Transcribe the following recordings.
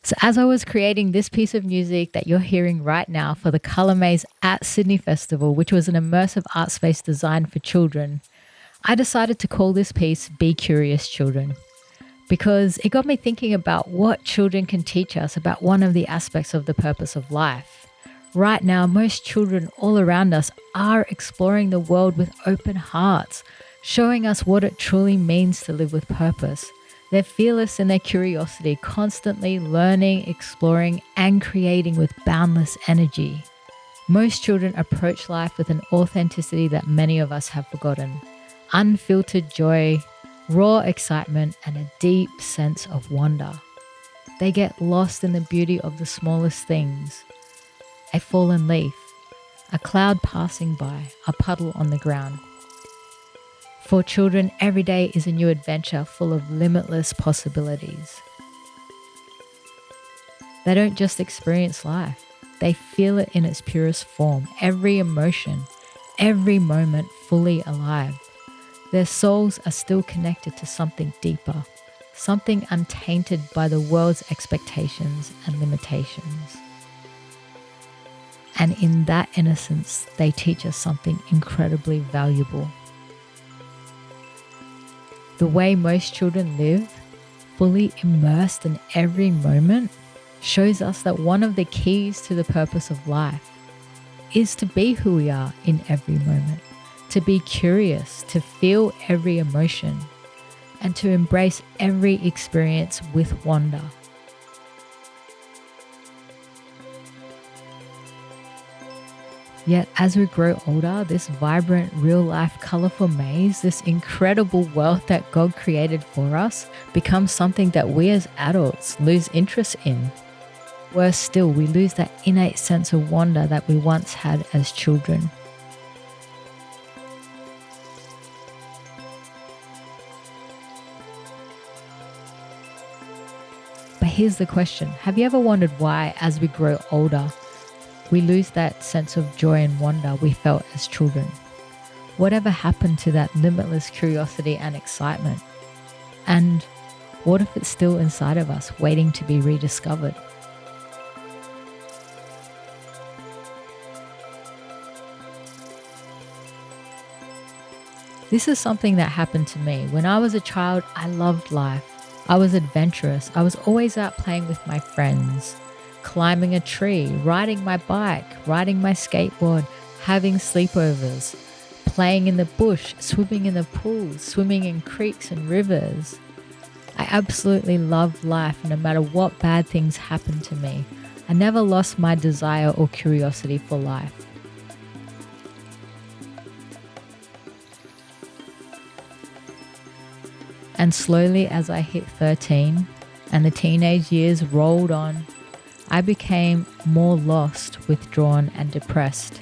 So, as I was creating this piece of music that you're hearing right now for the Colour Maze at Sydney Festival, which was an immersive art space designed for children, I decided to call this piece Be Curious Children, because it got me thinking about what children can teach us about one of the aspects of the purpose of life. Right now, most children all around us are exploring the world with open hearts, showing us what it truly means to live with purpose. They're fearless in their curiosity, constantly learning, exploring, and creating with boundless energy. Most children approach life with an authenticity that many of us have forgotten. Unfiltered joy, raw excitement, and a deep sense of wonder. They get lost in the beauty of the smallest things. A fallen leaf, a cloud passing by, a puddle on the ground. For children, every day is a new adventure full of limitless possibilities. They don't just experience life, they feel it in its purest form, every emotion, every moment fully alive. Their souls are still connected to something deeper, something untainted by the world's expectations and limitations. And in that innocence, they teach us something incredibly valuable. The way most children live, fully immersed in every moment, shows us that one of the keys to the purpose of life is to be who we are in every moment, to be curious, to feel every emotion, and to embrace every experience with wonder. Yet as we grow older, this vibrant, real-life, colorful maze, this incredible world that God created for us, becomes something that we as adults lose interest in. Worse still, we lose that innate sense of wonder that we once had as children. But here's the question. Have you ever wondered why, as we grow older, we lose that sense of joy and wonder we felt as children? Whatever happened to that limitless curiosity and excitement? And what if it's still inside of us, waiting to be rediscovered? This is something that happened to me. When I was a child, I loved life. I was adventurous. I was always out playing with my friends, climbing a tree, riding my bike, riding my skateboard, having sleepovers, playing in the bush, swimming in the pools, swimming in creeks and rivers. I absolutely loved life no matter what bad things happened to me. I never lost my desire or curiosity for life. And slowly as I hit 13 and the teenage years rolled on, I became more lost, withdrawn, and depressed,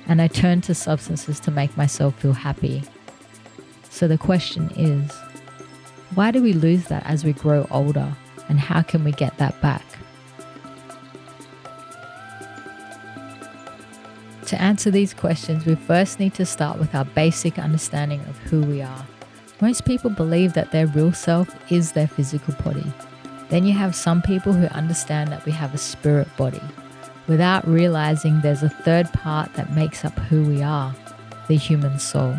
and I turned to substances to make myself feel happy. So the question is, why do we lose that as we grow older, and how can we get that back? To answer these questions, we first need to start with our basic understanding of who we are. Most people believe that their real self is their physical body. Then you have some people who understand that we have a spirit body, without realizing there's a third part that makes up who we are, the human soul.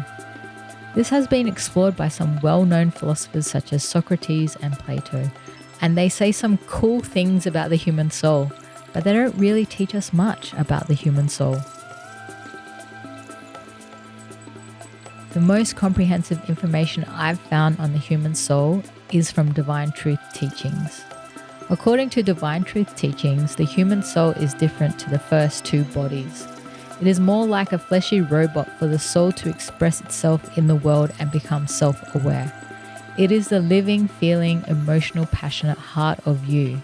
This has been explored by some well-known philosophers such as Socrates and Plato, and they say some cool things about the human soul, but they don't really teach us much about the human soul. The most comprehensive information I've found on the human soul is from Divine Truth Teachings. According to Divine Truth Teachings, the human soul is different to the first two bodies. It is more like a fleshy robot for the soul to express itself in the world and become self-aware. It is the living, feeling, emotional, passionate heart of you.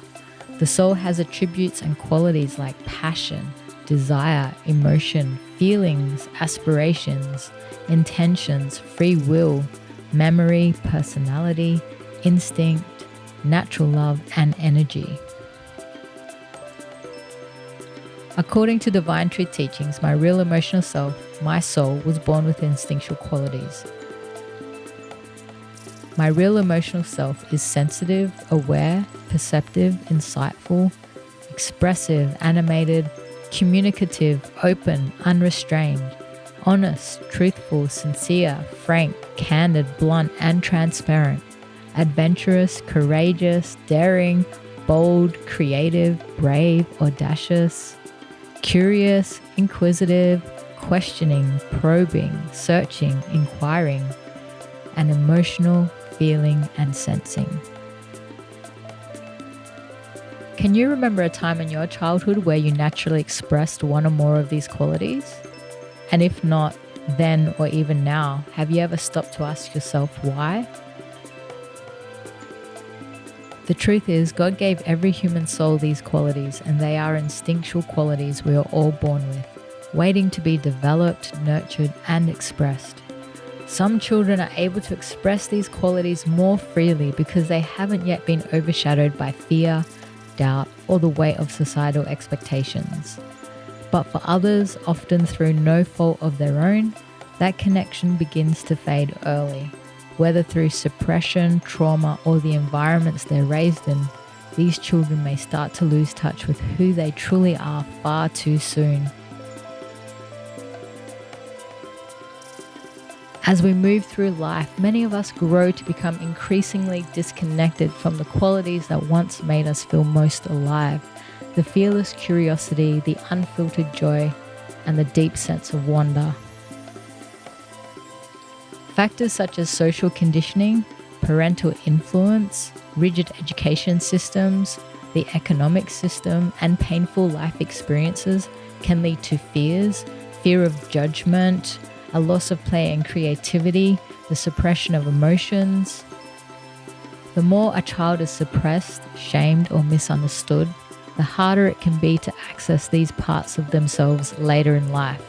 The soul has attributes and qualities like passion, desire, emotion, feelings, aspirations, intentions, free will, memory, personality, instinct, natural love, and energy. According to Divine Truth Teachings, my real emotional self, my soul, was born with instinctual qualities. My real emotional self is sensitive, aware, perceptive, insightful, expressive, animated, communicative, open, unrestrained, honest, truthful, sincere, frank, candid, blunt, and transparent, adventurous, courageous, daring, bold, creative, brave, audacious, curious, inquisitive, questioning, probing, searching, inquiring, and emotional, feeling, and sensing. Can you remember a time in your childhood where you naturally expressed one or more of these qualities? And if not, then or even now, have you ever stopped to ask yourself why? The truth is, God gave every human soul these qualities, and they are instinctual qualities we are all born with, waiting to be developed, nurtured, and expressed. Some children are able to express these qualities more freely because they haven't yet been overshadowed by fear, doubt, or the weight of societal expectations. But for others, often through no fault of their own, that connection begins to fade early. Whether through suppression, trauma, or the environments they're raised in, these children may start to lose touch with who they truly are far too soon. As we move through life, many of us grow to become increasingly disconnected from the qualities that once made us feel most alive. The fearless curiosity, the unfiltered joy, and the deep sense of wonder. Factors such as social conditioning, parental influence, rigid education systems, the economic system, and painful life experiences can lead to fear of judgment, a loss of play and creativity, the suppression of emotions. The more a child is suppressed, shamed, or misunderstood, the harder it can be to access these parts of themselves later in life.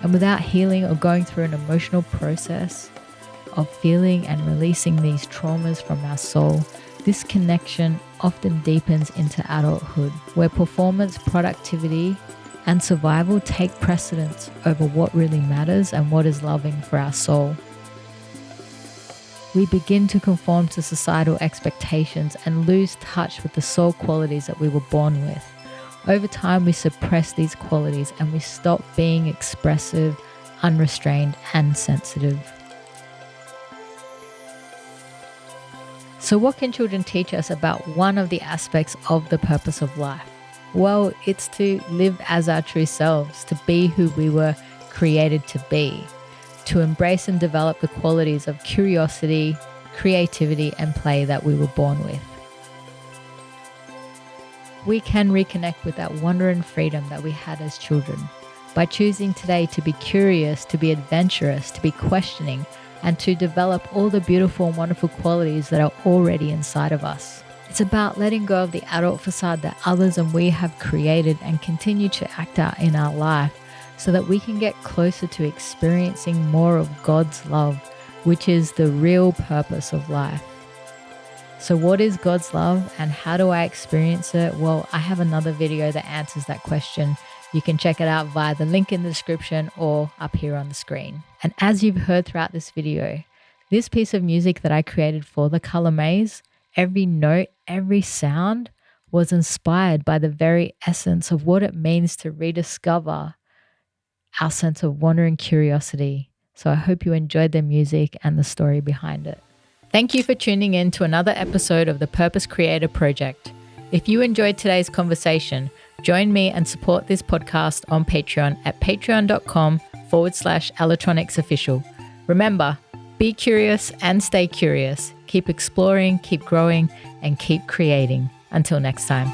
And without healing or going through an emotional process of feeling and releasing these traumas from our soul, this connection often deepens into adulthood, where performance, productivity, and survival take precedence over what really matters and what is loving for our soul. We begin to conform to societal expectations and lose touch with the soul qualities that we were born with. Over time, we suppress these qualities and we stop being expressive, unrestrained, and sensitive. So what can children teach us about one of the aspects of the purpose of life? Well, it's to live as our true selves, to be who we were created to be, to embrace and develop the qualities of curiosity, creativity, and play that we were born with. We can reconnect with that wonder and freedom that we had as children by choosing today to be curious, to be adventurous, to be questioning, and to develop all the beautiful and wonderful qualities that are already inside of us. It's about letting go of the adult facade that others and we have created and continue to act out in our life so that we can get closer to experiencing more of God's love, which is the real purpose of life. So what is God's love and how do I experience it? Well, I have another video that answers that question. You can check it out via the link in the description or up here on the screen. And as you've heard throughout this video, this piece of music that I created for the color maze, every note, every sound was inspired by the very essence of what it means to rediscover our sense of wonder and curiosity. So I hope you enjoyed the music and the story behind it. Thank you for tuning in to another episode of the Purpose Creator Project. If you enjoyed today's conversation, join me and support this podcast on Patreon at patreon.com/electronicsofficial. Remember, be curious and stay curious. Keep exploring, keep growing, and keep creating. Until next time.